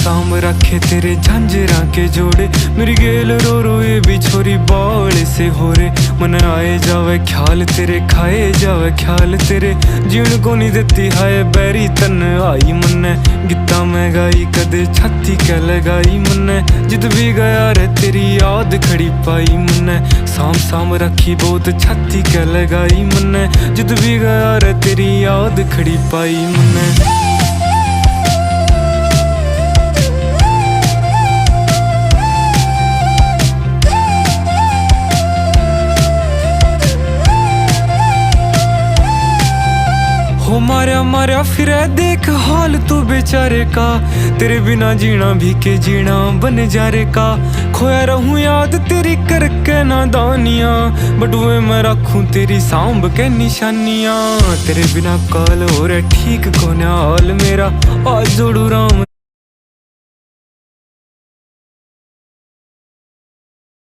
साम रखे तेरे झांझरा के जोड़े। मेरी गेल रो रो ये भी छोरी बावले से हो रे। मन आए जावे ख्याल तेरे, खाए जावे ख्याल तेरे। जीण को नहीं देती हाय बैरी तन आई मन्ने। गित्ता मैं गाई कदे छाती क्या लगाई मन्ने। जित भी गया रे तेरी याद खड़ी पाई मन्ने। साम साम रखी बहुत छाती क्या लगाई मन्ने। जित भी गया रे तेरी याद खड़ी पाई मन्ने। हो मारा मारा फिरे देख हाल तू बेचारे का। तेरे बिना जीना भी के जीना बन जा रे का। खोया रहूं याद तेरी करके नादानियां। बटुए मैं रखूं तेरी सांभ के निशानियां। तेरे बिना काल हो रे ठीक कोने हाल मेरा। आज जोड़ू राम